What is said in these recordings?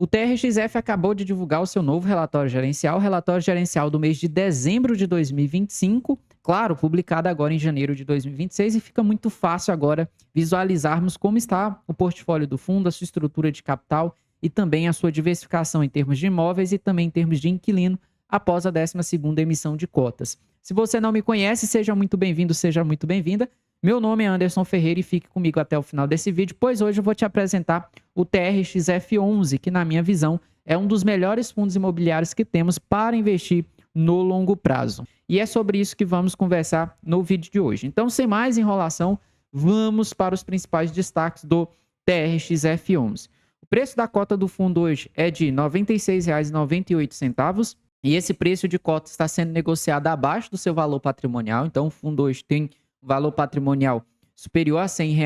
O TRXF acabou de divulgar o seu novo relatório gerencial do mês de dezembro de 2025, claro, publicado agora em janeiro de 2026, e fica muito fácil agora visualizarmos como está o portfólio do fundo, a sua estrutura de capital e também a sua diversificação em termos de imóveis e também em termos de inquilino após a 12ª emissão de cotas. Se você não me conhece, seja muito bem-vindo, seja muito bem-vinda. Meu nome é Anderson Ferreira e fique comigo até o final desse vídeo, pois hoje eu vou te apresentar o TRXF11, que na minha visão é um dos melhores fundos imobiliários que temos para investir no longo prazo. E é sobre isso que vamos conversar no vídeo de hoje. Então, sem mais enrolação, vamos para os principais destaques do TRXF11. O preço da cota do fundo hoje é de R$ 96,98 e esse preço de cota está sendo negociado abaixo do seu valor patrimonial. Então, o fundo hoje tem valor patrimonial superior a R$ 100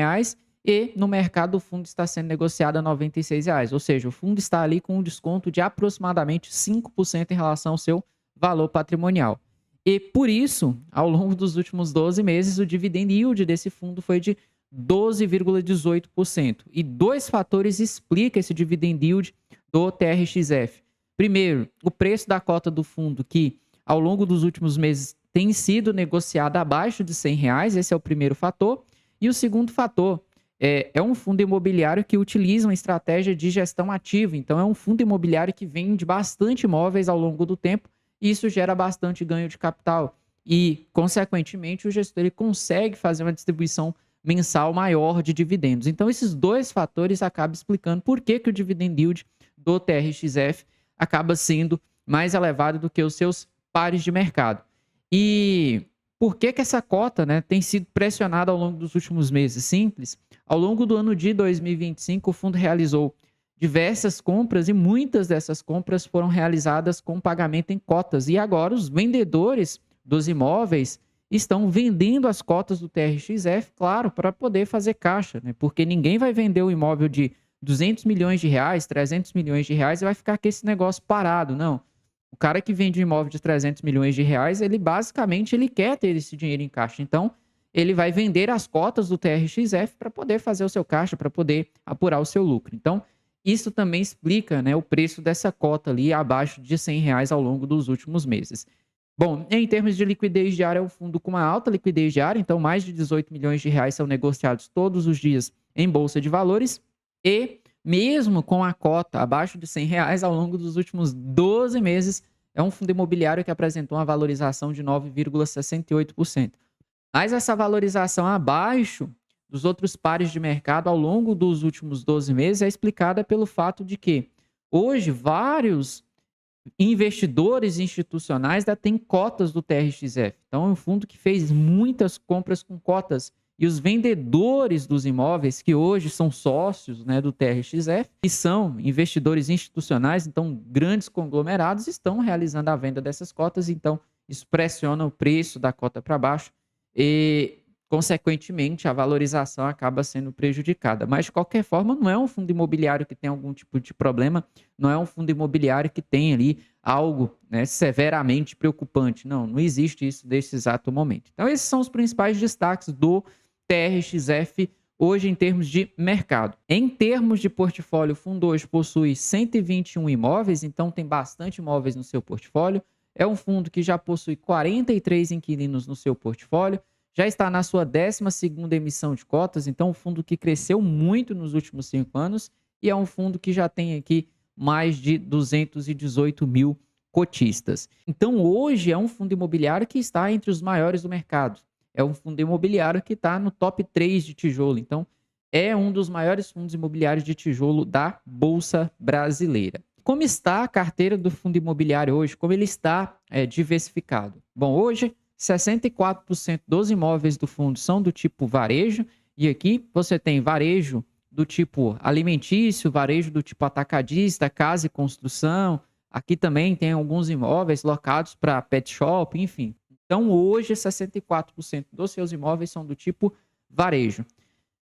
e no mercado o fundo está sendo negociado a R$ 96, ou seja, o fundo está ali com um desconto de aproximadamente 5% em relação ao seu valor patrimonial. E por isso, ao longo dos últimos 12 meses, o dividend yield desse fundo foi de 12,18%. E dois fatores explicam esse dividend yield do TRXF. Primeiro, o preço da cota do fundo, que ao longo dos últimos meses tem sido negociada abaixo de R$ 100, esse é o primeiro fator. E o segundo fator é um fundo imobiliário que utiliza uma estratégia de gestão ativa. Então, é um fundo imobiliário que vende bastante imóveis ao longo do tempo e isso gera bastante ganho de capital. E, consequentemente, o gestor ele consegue fazer uma distribuição mensal maior de dividendos. Então, esses dois fatores acabam explicando por que o dividend yield do TRXF acaba sendo mais elevado do que os seus pares de mercado. E por que essa cota, tem sido pressionada ao longo dos últimos meses? Simples. Ao longo do ano de 2025, o fundo realizou diversas compras e muitas dessas compras foram realizadas com pagamento em cotas. E agora os vendedores dos imóveis estão vendendo as cotas do TRXF, claro, para poder fazer caixa, porque ninguém vai vender um imóvel de 200 milhões de reais, 300 milhões de reais e vai ficar com esse negócio parado, não. O cara que vende um imóvel de 300 milhões de reais, ele basicamente quer ter esse dinheiro em caixa. Então, ele vai vender as cotas do TRXF para poder fazer o seu caixa, para poder apurar o seu lucro. Então, isso também explica, o preço dessa cota ali abaixo de R$ 100 ao longo dos últimos meses. Bom, em termos de liquidez diária, é um fundo com uma alta liquidez diária, então mais de 18 milhões de reais são negociados todos os dias em bolsa de valores e mesmo com a cota abaixo de R$ 100 ao longo dos últimos 12 meses, é um fundo imobiliário que apresentou uma valorização de 9,68%. Mas essa valorização abaixo dos outros pares de mercado ao longo dos últimos 12 meses é explicada pelo fato de que hoje vários investidores institucionais ainda têm cotas do TRXF. Então é um fundo que fez muitas compras com cotas. E os vendedores dos imóveis, que hoje são sócios do TRXF, que são investidores institucionais, então grandes conglomerados, estão realizando a venda dessas cotas. Então, isso pressiona o preço da cota para baixo e, consequentemente, a valorização acaba sendo prejudicada. Mas, de qualquer forma, não é um fundo imobiliário que tem algum tipo de problema, não é um fundo imobiliário que tem ali algo severamente preocupante. Não existe isso nesse exato momento. Então, esses são os principais destaques do TRXF hoje em termos de mercado. Em termos de portfólio, o fundo hoje possui 121 imóveis, então tem bastante imóveis no seu portfólio. É um fundo que já possui 43 inquilinos no seu portfólio, já está na sua 12ª emissão de cotas, então um fundo que cresceu muito nos últimos 5 anos e é um fundo que já tem aqui mais de 218 mil cotistas. Então hoje é um fundo imobiliário que está entre os maiores do mercado. É um fundo imobiliário que está no top 3 de tijolo. Então, é um dos maiores fundos imobiliários de tijolo da Bolsa Brasileira. Como está a carteira do fundo imobiliário hoje? Como ele está diversificado? Bom, hoje, 64% dos imóveis do fundo são do tipo varejo. E aqui você tem varejo do tipo alimentício, varejo do tipo atacadista, casa e construção. Aqui também tem alguns imóveis locados para pet shop, enfim. Então, hoje, 64% dos seus imóveis são do tipo varejo.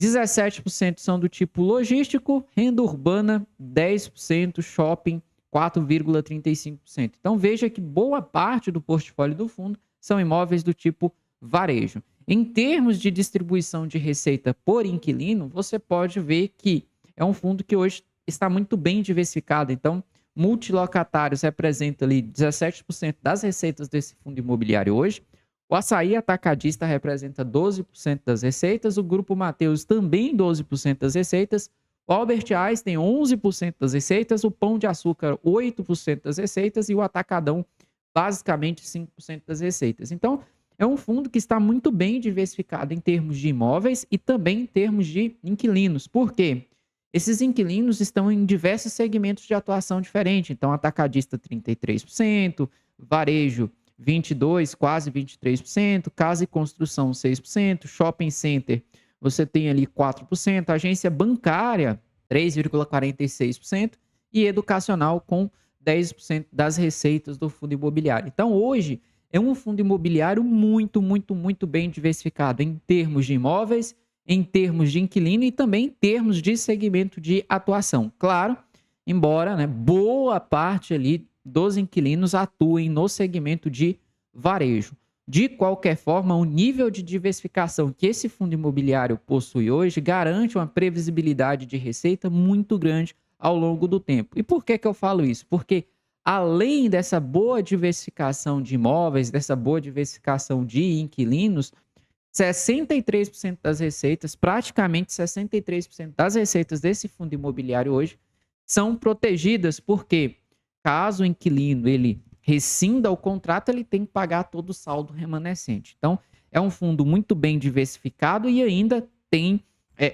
17% são do tipo logístico, renda urbana, 10%, shopping, 4,35%. Então, veja que boa parte do portfólio do fundo são imóveis do tipo varejo. Em termos de distribuição de receita por inquilino, você pode ver que é um fundo que hoje está muito bem diversificado. Então, multilocatários representa ali 17% das receitas desse fundo imobiliário hoje. O Açaí Atacadista representa 12% das receitas, o Grupo Mateus também 12% das receitas, o Albert Einstein 11% das receitas, o Pão de Açúcar 8% das receitas e o Atacadão basicamente 5% das receitas. Então, é um fundo que está muito bem diversificado em termos de imóveis e também em termos de inquilinos. Por quê? Esses inquilinos estão em diversos segmentos de atuação diferentes. Então, atacadista 33%, varejo 22%, quase 23%, casa e construção 6%, shopping center você tem ali 4%, agência bancária 3,46% e educacional com 10% das receitas do fundo imobiliário. Então, hoje é um fundo imobiliário muito bem diversificado em termos de imóveis, em termos de inquilino e também em termos de segmento de atuação. Claro, embora, né, boa parte ali dos inquilinos atuem no segmento de varejo. De qualquer forma, o nível de diversificação que esse fundo imobiliário possui hoje garante uma previsibilidade de receita muito grande ao longo do tempo. E por que eu falo isso? Porque além dessa boa diversificação de imóveis, dessa boa diversificação de inquilinos, 63% das receitas, praticamente 63% das receitas desse fundo imobiliário hoje são protegidas, porque caso o inquilino ele rescinda o contrato, ele tem que pagar todo o saldo remanescente. Então, é um fundo muito bem diversificado e ainda tem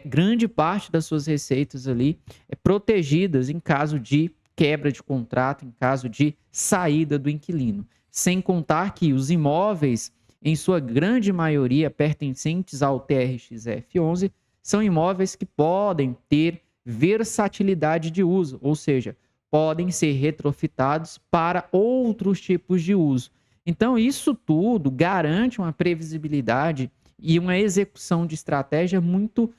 grande parte das suas receitas ali protegidas em caso de quebra de contrato, em caso de saída do inquilino. Sem contar que os imóveis, em sua grande maioria pertencentes ao TRX-F11, são imóveis que podem ter versatilidade de uso, ou seja, podem ser retrofitados para outros tipos de uso. Então, isso tudo garante uma previsibilidade e uma execução de estratégia muito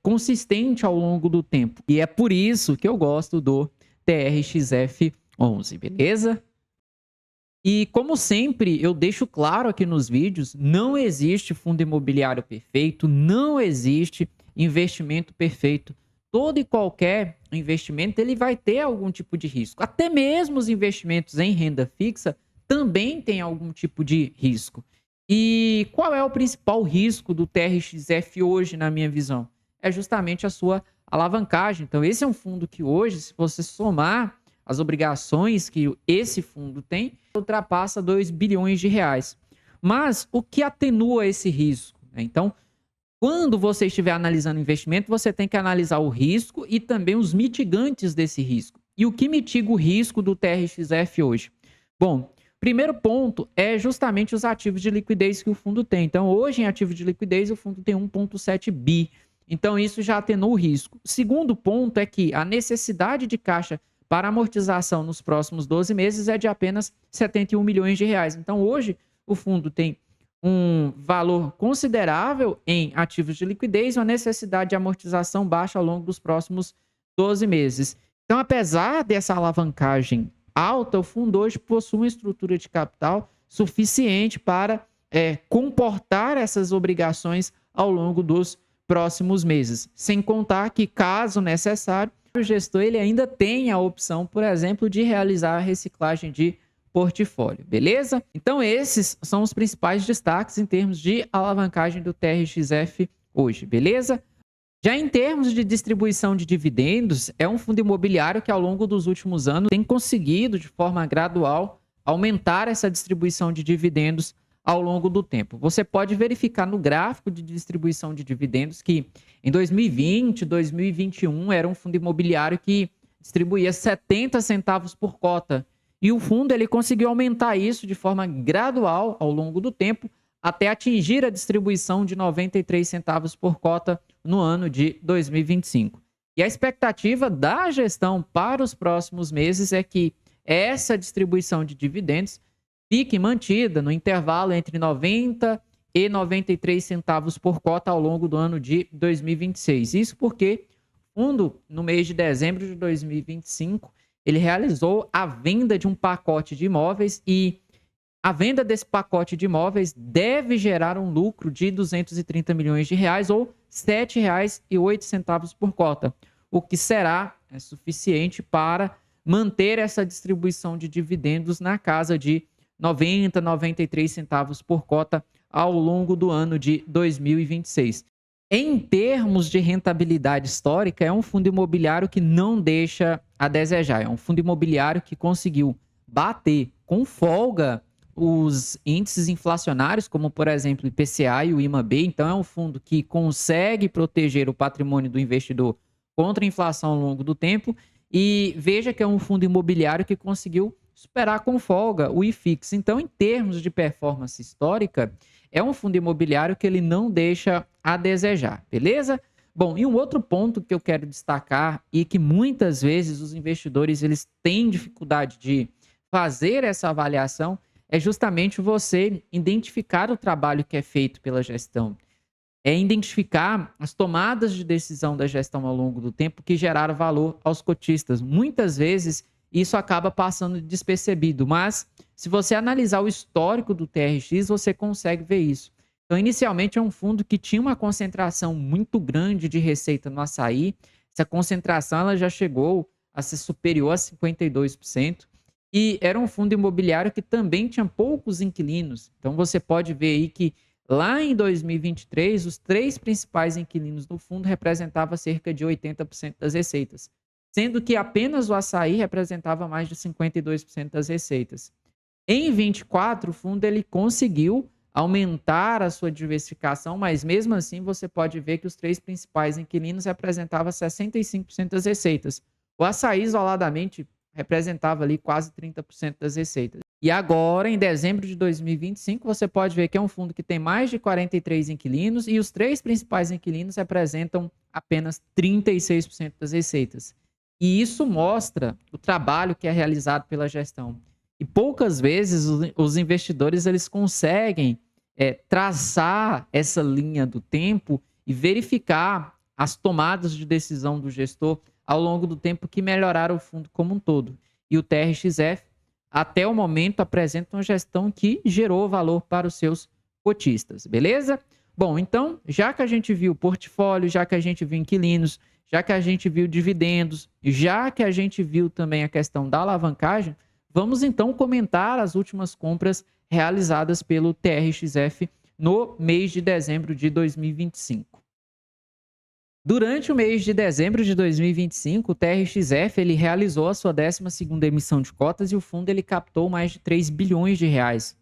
consistente ao longo do tempo. E é por isso que eu gosto do TRX-F11, beleza? E como sempre, eu deixo claro aqui nos vídeos, não existe fundo imobiliário perfeito, não existe investimento perfeito. Todo e qualquer investimento ele vai ter algum tipo de risco. Até mesmo os investimentos em renda fixa também têm algum tipo de risco. E qual é o principal risco do TRXF hoje, na minha visão? É justamente a sua alavancagem. Então, esse é um fundo que hoje, se você somar as obrigações que esse fundo tem, ultrapassa 2 bilhões de reais. Mas o que atenua esse risco? Então, quando você estiver analisando investimento, você tem que analisar o risco e também os mitigantes desse risco. E o que mitiga o risco do TRXF hoje? Bom, primeiro ponto é justamente os ativos de liquidez que o fundo tem. Então, hoje em ativo de liquidez, o fundo tem 1,7 bi. Então, isso já atenua o risco. Segundo ponto é que a necessidade de caixa para amortização nos próximos 12 meses é de apenas 71 milhões de reais. Então, hoje, o fundo tem um valor considerável em ativos de liquidez e uma necessidade de amortização baixa ao longo dos próximos 12 meses. Então, apesar dessa alavancagem alta, o fundo hoje possui uma estrutura de capital suficiente para comportar essas obrigações ao longo dos próximos meses. Sem contar que, caso necessário, o gestor ele ainda tem a opção, por exemplo, de realizar a reciclagem de portfólio, beleza? Então esses são os principais destaques em termos de alavancagem do TRXF hoje, beleza? Já em termos de distribuição de dividendos, é um fundo imobiliário que ao longo dos últimos anos tem conseguido de forma gradual aumentar essa distribuição de dividendos ao longo do tempo. Você pode verificar no gráfico de distribuição de dividendos que em 2020, 2021 era um fundo imobiliário que distribuía 70 centavos por cota. E o fundo ele conseguiu aumentar isso de forma gradual ao longo do tempo até atingir a distribuição de 93 centavos por cota no ano de 2025. E a expectativa da gestão para os próximos meses é que essa distribuição de dividendos fique mantida no intervalo entre 90 e 93 centavos por cota ao longo do ano de 2026. Isso porque o fundo, no mês de dezembro de 2025, ele realizou a venda de um pacote de imóveis e a venda desse pacote de imóveis deve gerar um lucro de 230 milhões de reais ou R$ 7,08 por cota, o que será é suficiente para manter essa distribuição de dividendos na casa de 90, 93 centavos por cota ao longo do ano de 2026. Em termos de rentabilidade histórica, é um fundo imobiliário que não deixa a desejar. É um fundo imobiliário que conseguiu bater com folga os índices inflacionários, como por exemplo o IPCA e o IMAB. Então é um fundo que consegue proteger o patrimônio do investidor contra a inflação ao longo do tempo. E veja que é um fundo imobiliário que conseguiu superar com folga o IFIX. Então, em termos de performance histórica, é um fundo imobiliário que ele não deixa a desejar, beleza? Bom, e um outro ponto que eu quero destacar e que muitas vezes os investidores eles têm dificuldade de fazer essa avaliação é justamente você identificar o trabalho que é feito pela gestão. É identificar as tomadas de decisão da gestão ao longo do tempo que geraram valor aos cotistas. Muitas vezes isso acaba passando despercebido, mas se você analisar o histórico do TRX, você consegue ver isso. Então, inicialmente é um fundo que tinha uma concentração muito grande de receita no açaí. Essa concentração ela já chegou a ser superior a 52%. E era um fundo imobiliário que também tinha poucos inquilinos. Então, você pode ver aí que lá em 2023, os 3 principais inquilinos do fundo representavam cerca de 80% das receitas, sendo que apenas o açaí representava mais de 52% das receitas. Em 24, o fundo ele conseguiu aumentar a sua diversificação, mas mesmo assim você pode ver que os 3 principais inquilinos representavam 65% das receitas. O açaí isoladamente representava ali quase 30% das receitas. E agora, em dezembro de 2025, você pode ver que é um fundo que tem mais de 43 inquilinos e os 3 principais inquilinos representam apenas 36% das receitas. E isso mostra o trabalho que é realizado pela gestão. E poucas vezes os investidores eles conseguem traçar essa linha do tempo e verificar as tomadas de decisão do gestor ao longo do tempo que melhoraram o fundo como um todo. E o TRXF, até o momento, apresenta uma gestão que gerou valor para os seus cotistas, beleza? Bom, então, já que a gente viu portfólio, já que a gente viu inquilinos, já que a gente viu dividendos, já que a gente viu também a questão da alavancagem, vamos então comentar as últimas compras realizadas pelo TRXF no mês de dezembro de 2025. Durante o mês de dezembro de 2025, o TRXF ele realizou a sua 12ª emissão de cotas e o fundo ele captou mais de 3 bilhões de reais.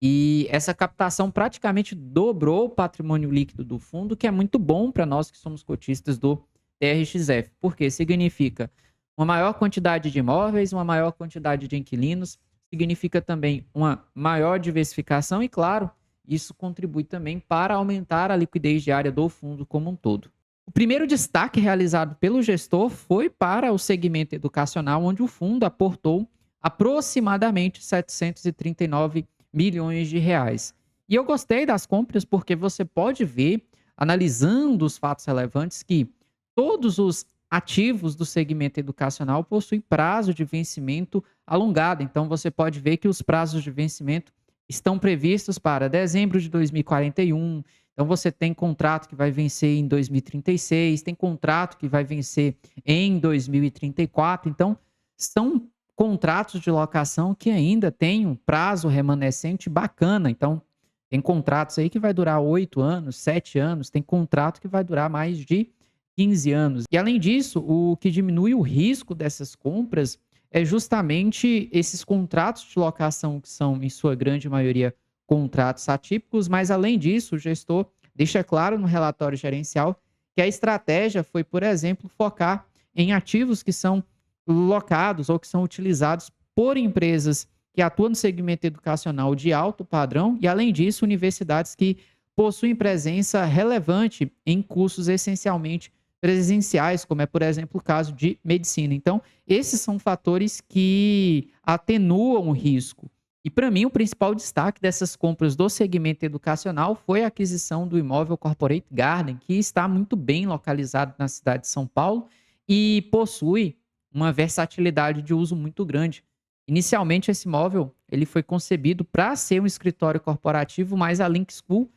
E essa captação praticamente dobrou o patrimônio líquido do fundo, que é muito bom para nós que somos cotistas do TRXF, porque significa uma maior quantidade de imóveis, uma maior quantidade de inquilinos, significa também uma maior diversificação e, claro, isso contribui também para aumentar a liquidez diária do fundo como um todo. O primeiro destaque realizado pelo gestor foi para o segmento educacional, onde o fundo aportou aproximadamente 739 milhões de reais. E eu gostei das compras porque você pode ver, analisando os fatos relevantes, que todos os ativos do segmento educacional possuem prazo de vencimento alongado. Então, você pode ver que os prazos de vencimento estão previstos para dezembro de 2041. Então, você tem contrato que vai vencer em 2036, tem contrato que vai vencer em 2034. Então, são contratos de locação que ainda têm um prazo remanescente bacana. Então, tem contratos aí que vai durar 8 anos, 7 anos, tem contrato que vai durar mais de 15 anos. E, além disso, o que diminui o risco dessas compras é justamente esses contratos de locação que são, em sua grande maioria, contratos atípicos, mas além disso, o gestor deixa claro no relatório gerencial que a estratégia foi, por exemplo, focar em ativos que são locados ou que são utilizados por empresas que atuam no segmento educacional de alto padrão e, além disso, universidades que possuem presença relevante em cursos essencialmente presenciais, como é, por exemplo, o caso de medicina. Então, esses são fatores que atenuam o risco. E, para mim, o principal destaque dessas compras do segmento educacional foi a aquisição do imóvel Corporate Garden, que está muito bem localizado na cidade de São Paulo e possui uma versatilidade de uso muito grande. Inicialmente, esse imóvel ele foi concebido para ser um escritório corporativo, mas a Link School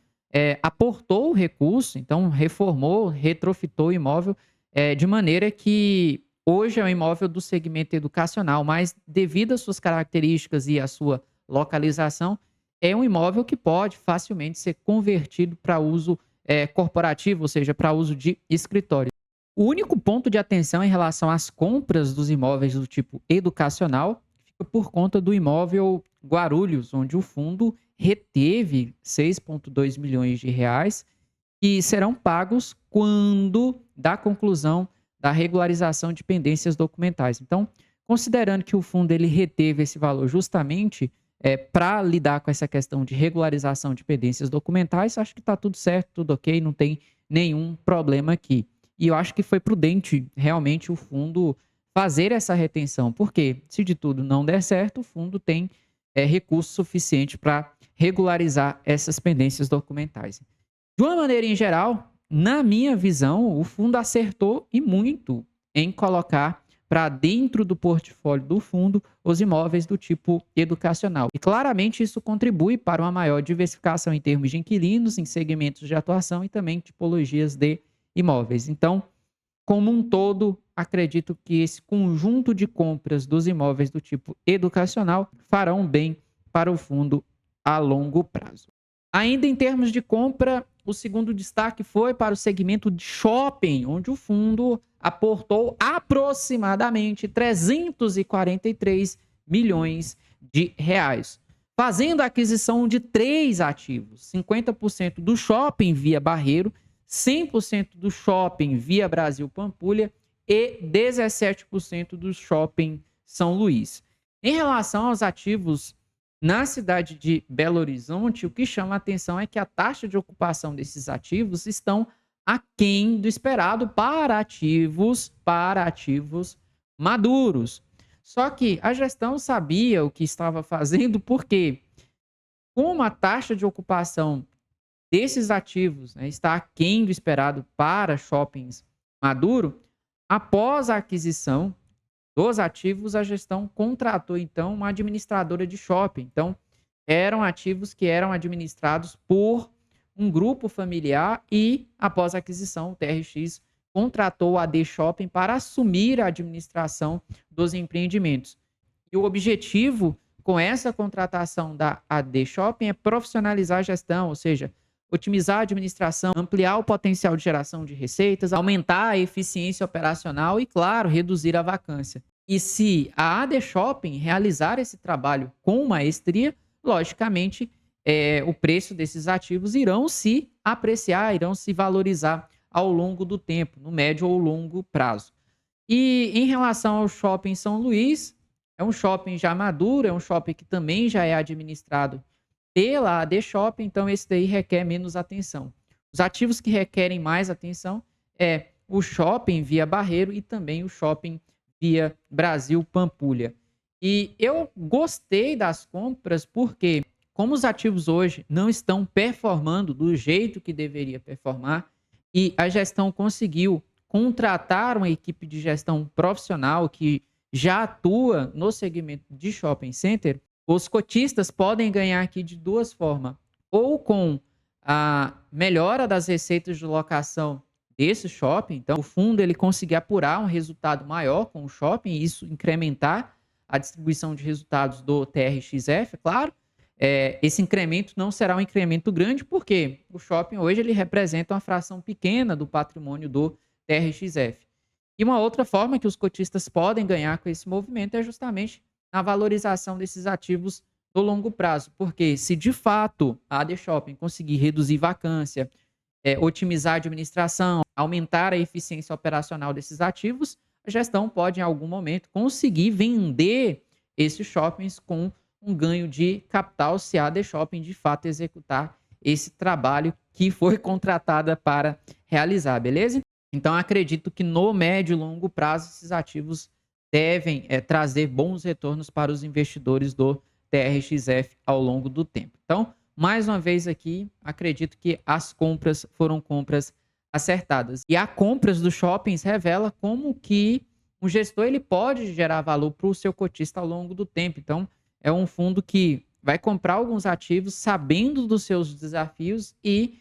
aportou o recurso, então reformou, retrofitou o imóvel de maneira que hoje é um imóvel do segmento educacional, mas devido às suas características e à sua localização, é um imóvel que pode facilmente ser convertido para uso corporativo, ou seja, para uso de escritório. O único ponto de atenção em relação às compras dos imóveis do tipo educacional fica por conta do imóvel Guarulhos, onde o fundo reteve 6,2 milhões de reais que serão pagos quando da conclusão da regularização de pendências documentais. Então, considerando que o fundo ele reteve esse valor justamente para lidar com essa questão de regularização de pendências documentais, acho que está tudo certo, tudo ok, não tem nenhum problema aqui. E eu acho que foi prudente realmente o fundo fazer essa retenção, porque se de tudo não der certo, o fundo tem recurso suficiente para regularizar essas pendências documentais. De uma maneira em geral, na minha visão, o fundo acertou e muito em colocar para dentro do portfólio do fundo os imóveis do tipo educacional. E claramente isso contribui para uma maior diversificação em termos de inquilinos, em segmentos de atuação e também tipologias de imóveis. Então, como um todo, acredito que esse conjunto de compras dos imóveis do tipo educacional farão bem para o fundo a longo prazo. Ainda em termos de compra, o segundo destaque foi para o segmento de shopping, onde o fundo aportou aproximadamente 343 milhões de reais, fazendo a aquisição de 3 ativos: 50% do shopping Via Barreiro, 100% do shopping Via Brasil Pampulha e 17% do shopping São Luís. Em relação aos ativos na cidade de Belo Horizonte, o que chama a atenção é que a taxa de ocupação desses ativos estão aquém do esperado para ativos maduros. Só que a gestão sabia o que estava fazendo, porque como a taxa de ocupação desses ativos está aquém do esperado para shoppings maduro, após a aquisição dos ativos, a gestão contratou, então, uma administradora de shopping. Então, eram ativos que eram administrados por um grupo familiar e, após a aquisição, o TRX contratou a AD Shopping para assumir a administração dos empreendimentos. E o objetivo com essa contratação da AD Shopping é profissionalizar a gestão, ou seja, otimizar a administração, ampliar o potencial de geração de receitas, aumentar a eficiência operacional e, claro, reduzir a vacância. E se a AD Shopping realizar esse trabalho com maestria, logicamente, o preço desses ativos irão se apreciar, irão se valorizar ao longo do tempo, no médio ou longo prazo. E em relação ao shopping São Luís, é um shopping já maduro, é um shopping que também já é administrado pela AD Shopping, então esse daí requer menos atenção. Os ativos que requerem mais atenção é o shopping Via Barreiro e também o shopping Via Brasil Pampulha. E eu gostei das compras porque, como os ativos hoje não estão performando do jeito que deveria performar e a gestão conseguiu contratar uma equipe de gestão profissional que já atua no segmento de shopping center, os cotistas podem ganhar aqui de duas formas: ou com a melhora das receitas de locação desse shopping, então o fundo ele conseguir apurar um resultado maior com o shopping e isso incrementar a distribuição de resultados do TRXF, é claro. Esse incremento não será um incremento grande, porque o shopping hoje ele representa uma fração pequena do patrimônio do TRXF. E uma outra forma que os cotistas podem ganhar com esse movimento é justamente na valorização desses ativos no longo prazo, porque se de fato a AD Shopping conseguir reduzir vacância, otimizar a administração, aumentar a eficiência operacional desses ativos, a gestão pode em algum momento conseguir vender esses shoppings com um ganho de capital se a AD Shopping de fato executar esse trabalho que foi contratada para realizar, beleza? Então acredito que no médio e longo prazo esses ativos devem trazer bons retornos para os investidores do TRXF ao longo do tempo. Então, mais uma vez aqui, acredito que as compras foram compras acertadas. E a compras dos shoppings revela como que um gestor ele pode gerar valor para o seu cotista ao longo do tempo. Então, é um fundo que vai comprar alguns ativos sabendo dos seus desafios e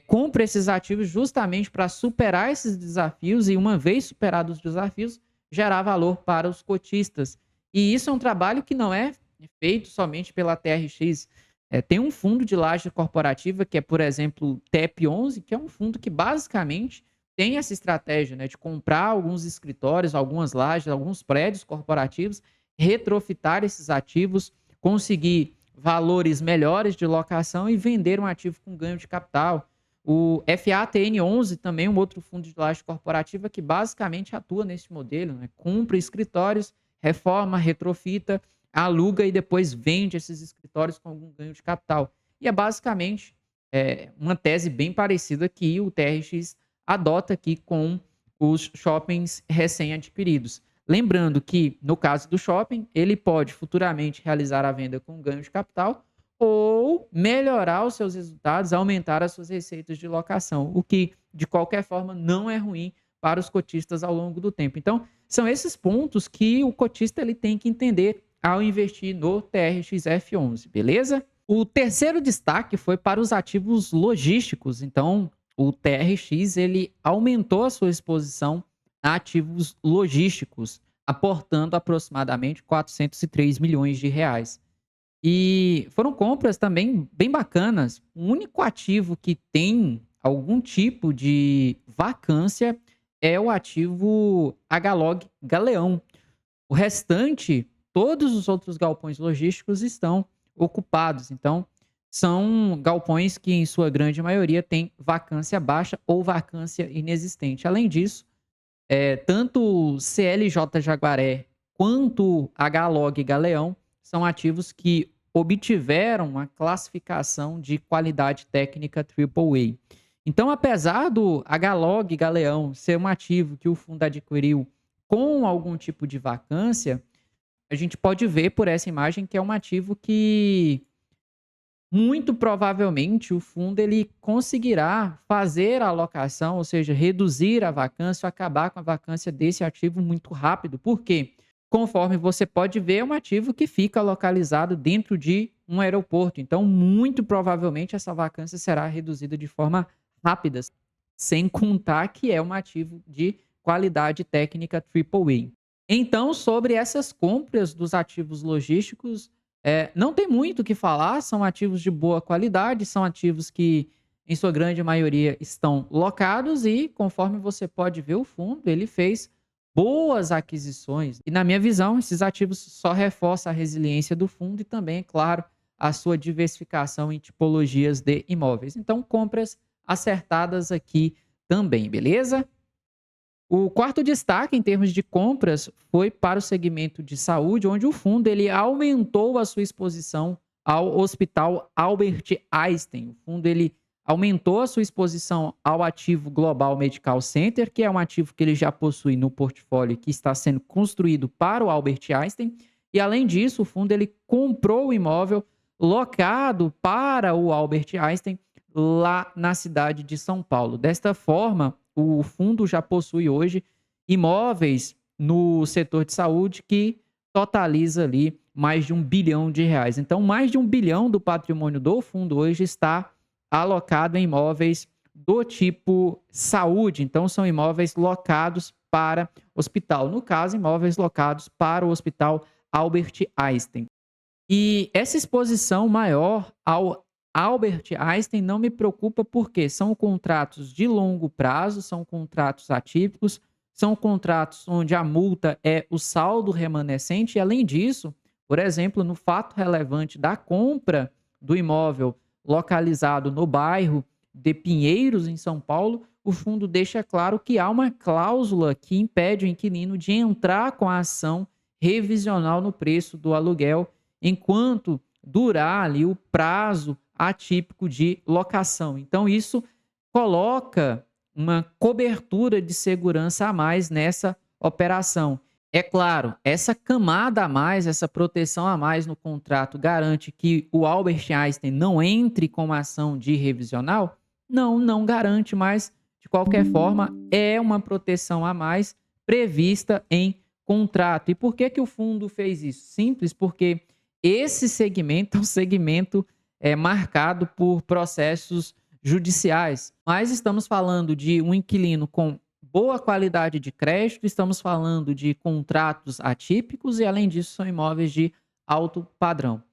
compra esses ativos justamente para superar esses desafios e, uma vez superados os desafios, gerar valor para os cotistas. E isso é um trabalho que não é feito somente pela TRX. Tem um fundo de laje corporativa que é, por exemplo, o TEP11, que é um fundo que basicamente tem essa estratégia, né, de comprar alguns escritórios, algumas lajes, alguns prédios corporativos, retrofitar esses ativos, conseguir valores melhores de locação e vender um ativo com ganho de capital. O FATN11 também, um outro fundo de laje corporativa que basicamente atua nesse modelo, né? Compra escritórios, reforma, retrofita, aluga e depois vende esses escritórios com algum ganho de capital. E é basicamente uma tese bem parecida que o TRX adota aqui com os shoppings recém-adquiridos. Lembrando que, no caso do shopping, ele pode futuramente realizar a venda com ganho de capital ou melhorar os seus resultados, aumentar as suas receitas de locação, o que, de qualquer forma, não é ruim para os cotistas ao longo do tempo. Então, são esses pontos que o cotista ele tem que entender ao investir no TRXF11, beleza? O terceiro destaque foi para os ativos logísticos. Então, o TRX ele aumentou a sua exposição a ativos logísticos, aportando aproximadamente 403 milhões de reais. E foram compras também bem bacanas. O único ativo que tem algum tipo de vacância é o ativo HLOG Galeão. O restante, todos os outros galpões logísticos estão ocupados. Então, são galpões que, em sua grande maioria, têm vacância baixa ou vacância inexistente. Além disso, tanto o CLJ Jaguaré quanto HLOG Galeão são ativos que obtiveram uma classificação de qualidade técnica AAA. Então, apesar do HLOG Galeão ser um ativo que o fundo adquiriu com algum tipo de vacância, a gente pode ver por essa imagem que é um ativo que muito provavelmente o fundo ele conseguirá fazer a alocação, ou seja, reduzir a vacância ou acabar com a vacância desse ativo muito rápido. Por quê? Conforme você pode ver, é um ativo que fica localizado dentro de um aeroporto. Então, muito provavelmente essa vacância será reduzida de forma rápida, sem contar que é um ativo de qualidade técnica AAA. Então, sobre essas compras dos ativos logísticos, não tem muito o que falar, são ativos de boa qualidade, são ativos que, em sua grande maioria, estão locados e, conforme você pode ver, o fundo ele fez boas aquisições. E, na minha visão, esses ativos só reforçam a resiliência do fundo e também, é claro, a sua diversificação em tipologias de imóveis. Então, compras acertadas aqui também, beleza? O quarto destaque em termos de compras foi para o segmento de saúde, onde o fundo ele aumentou a sua exposição ao Hospital Albert Einstein. O fundo ele aumentou a sua exposição ao ativo Global Medical Center, que é um ativo que ele já possui no portfólio que está sendo construído para o Albert Einstein. E além disso, o fundo ele comprou o imóvel locado para o Albert Einstein lá na cidade de São Paulo. Desta forma, o fundo já possui hoje imóveis no setor de saúde que totaliza ali mais de R$ 1 bilhão. Então, mais de R$ 1 bilhão do patrimônio do fundo hoje está alocado em imóveis do tipo saúde. Então, são imóveis locados para hospital. No caso, imóveis locados para o Hospital Albert Einstein. E essa exposição maior ao Albert Einstein não me preocupa porque são contratos de longo prazo, são contratos atípicos, são contratos onde a multa é o saldo remanescente e, além disso, por exemplo, no fato relevante da compra do imóvel localizado no bairro de Pinheiros, em São Paulo, o fundo deixa claro que há uma cláusula que impede o inquilino de entrar com a ação revisional no preço do aluguel enquanto durar ali o prazo atípico de locação. Então, isso coloca uma cobertura de segurança a mais nessa operação. É claro, essa camada a mais, essa proteção a mais no contrato garante que o Albert Einstein não entre com uma ação de revisional? Não, não garante, mas de qualquer forma é uma proteção a mais prevista em contrato. E por que que o fundo fez isso? Simples, porque esse segmento é um segmento marcado por processos judiciais. Mas estamos falando de um inquilino com boa qualidade de crédito, estamos falando de contratos atípicos e, além disso, são imóveis de alto padrão.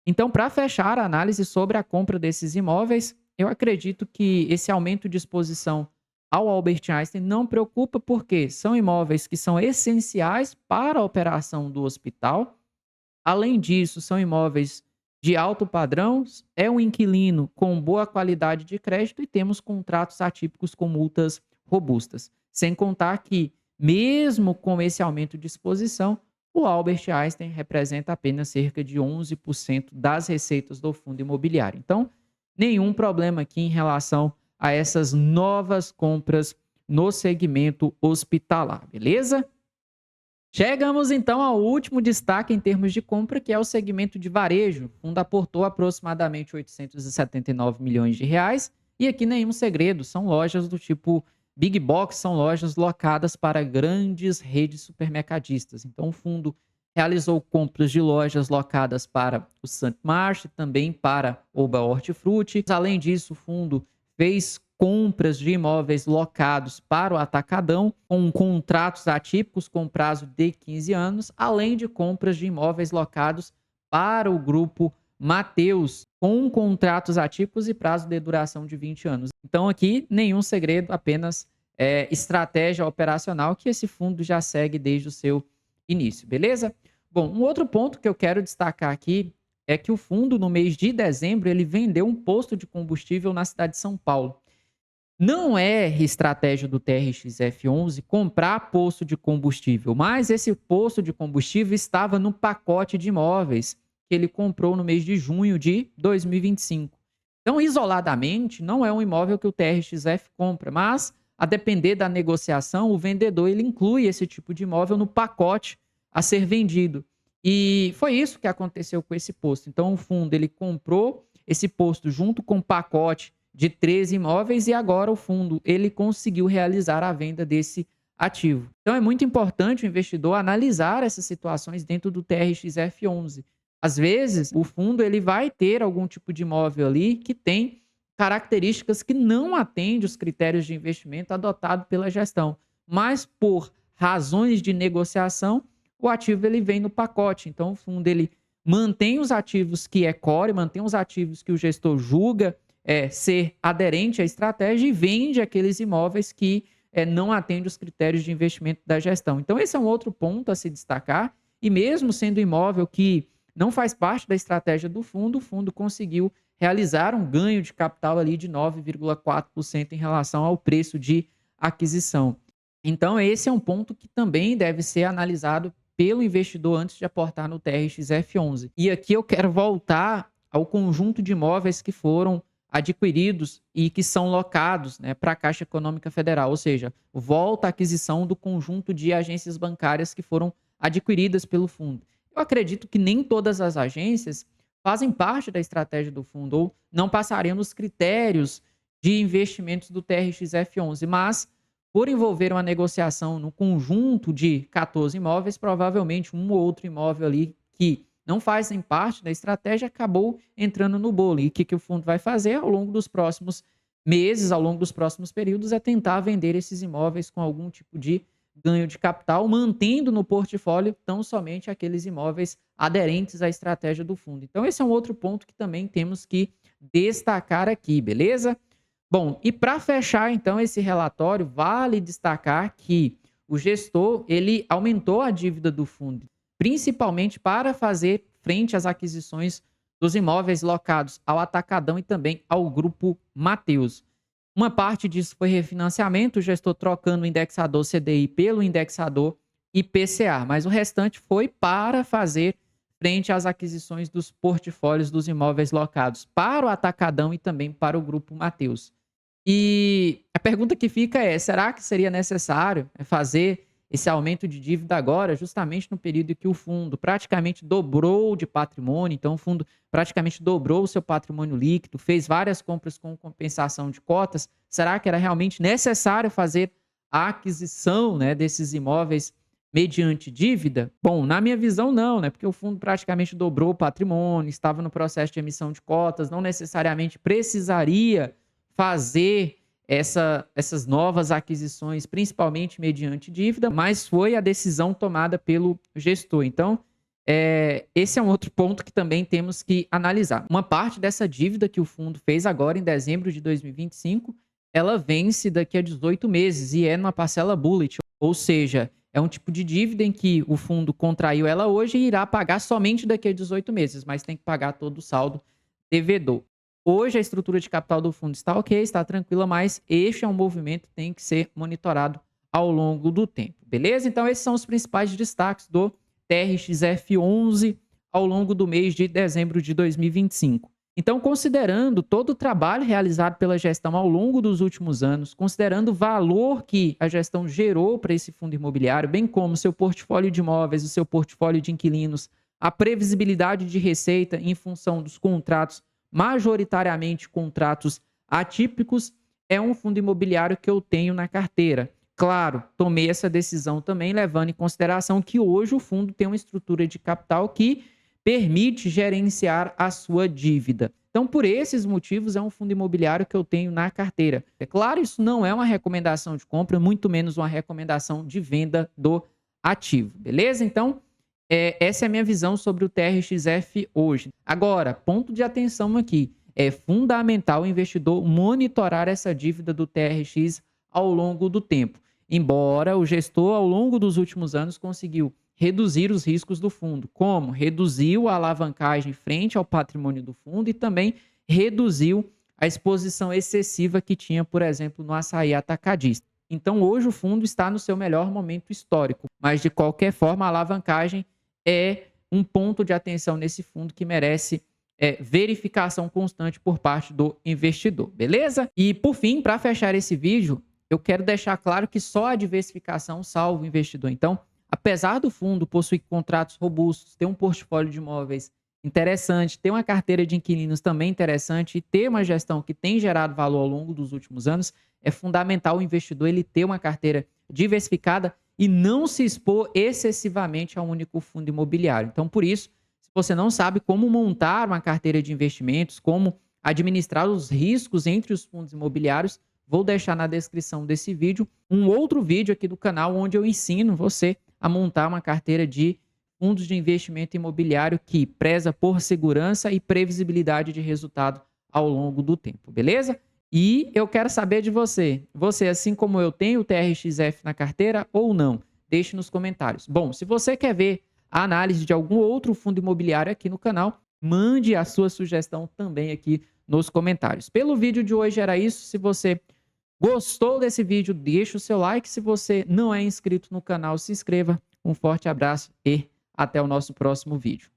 Então, para fechar a análise sobre a compra desses imóveis, eu acredito que esse aumento de exposição ao Albert Einstein não preocupa, porque são imóveis que são essenciais para a operação do hospital. Além disso, são imóveis de alto padrão, é um inquilino com boa qualidade de crédito e temos contratos atípicos com multas robustas. Sem contar que, mesmo com esse aumento de exposição, o Albert Einstein representa apenas cerca de 11% das receitas do fundo imobiliário. Então, nenhum problema aqui em relação a essas novas compras no segmento hospitalar, beleza? Chegamos então ao último destaque em termos de compra, que é o segmento de varejo. O fundo aportou aproximadamente 879 milhões de reais. E aqui nenhum segredo, são lojas do tipo Big Box, são lojas locadas para grandes redes supermercadistas. Então o fundo realizou compras de lojas locadas para o St. Marche, também para Oba Hortifruti. Além disso, o fundo fez compras de imóveis locados para o Atacadão, com contratos atípicos com prazo de 15 anos, além de compras de imóveis locados para o grupo Mateus, com contratos atípicos e prazo de duração de 20 anos. Então aqui nenhum segredo, apenas estratégia operacional que esse fundo já segue desde o seu início, beleza? Bom, um outro ponto que eu quero destacar aqui é que o fundo, no mês de dezembro, ele vendeu um posto de combustível na cidade de São Paulo. Não é estratégia do TRXF11 comprar posto de combustível, mas esse posto de combustível estava no pacote de imóveis que ele comprou no mês de junho de 2025. Então, isoladamente, não é um imóvel que o TRXF compra, mas, a depender da negociação, o vendedor ele inclui esse tipo de imóvel no pacote a ser vendido. E foi isso que aconteceu com esse posto. Então, o fundo ele comprou esse posto junto com o pacote de 13 imóveis e agora o fundo ele conseguiu realizar a venda desse ativo. Então é muito importante o investidor analisar essas situações dentro do TRXF11. Às vezes, o fundo ele vai ter algum tipo de imóvel ali que tem características que não atendem os critérios de investimento adotados pela gestão, mas por razões de negociação, o ativo ele vem no pacote. Então o fundo ele mantém os ativos que é core, mantém os ativos que o gestor julga ser aderente à estratégia e vende aqueles imóveis que não atendem os critérios de investimento da gestão. Então, esse é um outro ponto a se destacar. E mesmo sendo imóvel que não faz parte da estratégia do fundo, o fundo conseguiu realizar um ganho de capital ali de 9,4% em relação ao preço de aquisição. Então, esse é um ponto que também deve ser analisado pelo investidor antes de aportar no TRXF11. E aqui eu quero voltar ao conjunto de imóveis que foram adquiridos e que são locados para a Caixa Econômica Federal, ou seja, volta à aquisição do conjunto de agências bancárias que foram adquiridas pelo fundo. Eu acredito que nem todas as agências fazem parte da estratégia do fundo ou não passariam nos critérios de investimentos do TRXF11, mas por envolver uma negociação no conjunto de 14 imóveis, provavelmente um ou outro imóvel ali que não fazem parte da estratégia acabou entrando no bolo. E o que o fundo vai fazer ao longo dos próximos meses, ao longo dos próximos períodos, é tentar vender esses imóveis com algum tipo de ganho de capital, mantendo no portfólio tão somente aqueles imóveis aderentes à estratégia do fundo. Então, esse é um outro ponto que também temos que destacar aqui, beleza? Bom, e para fechar, então, esse relatório, vale destacar que o gestor ele aumentou a dívida do fundo, principalmente para fazer frente às aquisições dos imóveis locados ao Atacadão e também ao Grupo Mateus. Uma parte disso foi refinanciamento, o gestor trocando o indexador CDI pelo indexador IPCA, mas o restante foi para fazer frente às aquisições dos portfólios dos imóveis locados para o Atacadão e também para o Grupo Mateus. E a pergunta que fica é, será que seria necessário fazer esse aumento de dívida agora, justamente no período em que o fundo praticamente dobrou de patrimônio? Então o fundo praticamente dobrou o seu patrimônio líquido, fez várias compras com compensação de cotas. Será que era realmente necessário fazer a aquisição desses imóveis mediante dívida? Bom, na minha visão não, porque o fundo praticamente dobrou o patrimônio, estava no processo de emissão de cotas, não necessariamente precisaria fazer essas novas aquisições, principalmente mediante dívida, mas foi a decisão tomada pelo gestor. Então, esse é um outro ponto que também temos que analisar. Uma parte dessa dívida que o fundo fez agora em dezembro de 2025, ela vence daqui a 18 meses e é numa parcela bullet, ou seja, é um tipo de dívida em que o fundo contraiu ela hoje e irá pagar somente daqui a 18 meses, mas tem que pagar todo o saldo devedor. Hoje a estrutura de capital do fundo está ok, está tranquila, mas este é um movimento que tem que ser monitorado ao longo do tempo, beleza? Então esses são os principais destaques do TRXF11 ao longo do mês de dezembro de 2025. Então, considerando todo o trabalho realizado pela gestão ao longo dos últimos anos, considerando o valor que a gestão gerou para esse fundo imobiliário, bem como o seu portfólio de imóveis, o seu portfólio de inquilinos, a previsibilidade de receita em função dos contratos, majoritariamente contratos atípicos, é um fundo imobiliário que eu tenho na carteira. Claro, tomei essa decisão também levando em consideração que hoje o fundo tem uma estrutura de capital que permite gerenciar a sua dívida. Então, por esses motivos, é um fundo imobiliário que eu tenho na carteira. É claro, isso não é uma recomendação de compra, muito menos uma recomendação de venda do ativo, beleza? Então, essa é a minha visão sobre o TRXF hoje. Agora, ponto de atenção aqui. É fundamental o investidor monitorar essa dívida do TRX ao longo do tempo. Embora o gestor, ao longo dos últimos anos, conseguiu reduzir os riscos do fundo. Como? Reduziu a alavancagem frente ao patrimônio do fundo e também reduziu a exposição excessiva que tinha, por exemplo, no açaí atacadista. Então, hoje o fundo está no seu melhor momento histórico, mas de qualquer forma, a alavancagem é um ponto de atenção nesse fundo que merece verificação constante por parte do investidor, beleza? E por fim, para fechar esse vídeo, eu quero deixar claro que só a diversificação salva o investidor. Então, apesar do fundo possuir contratos robustos, ter um portfólio de imóveis interessante, ter uma carteira de inquilinos também interessante e ter uma gestão que tem gerado valor ao longo dos últimos anos, é fundamental o investidor ele ter uma carteira diversificada e não se expor excessivamente a um único fundo imobiliário. Então, por isso, se você não sabe como montar uma carteira de investimentos, como administrar os riscos entre os fundos imobiliários, vou deixar na descrição desse vídeo um outro vídeo aqui do canal onde eu ensino você a montar uma carteira de fundos de investimento imobiliário que preza por segurança e previsibilidade de resultado ao longo do tempo, beleza? E eu quero saber de você. Você, assim como eu, tem o TRXF na carteira ou não? Deixe nos comentários. Bom, se você quer ver a análise de algum outro fundo imobiliário aqui no canal, mande a sua sugestão também aqui nos comentários. Pelo vídeo de hoje era isso. Se você gostou desse vídeo, deixa o seu like. Se você não é inscrito no canal, se inscreva. Um forte abraço e até o nosso próximo vídeo.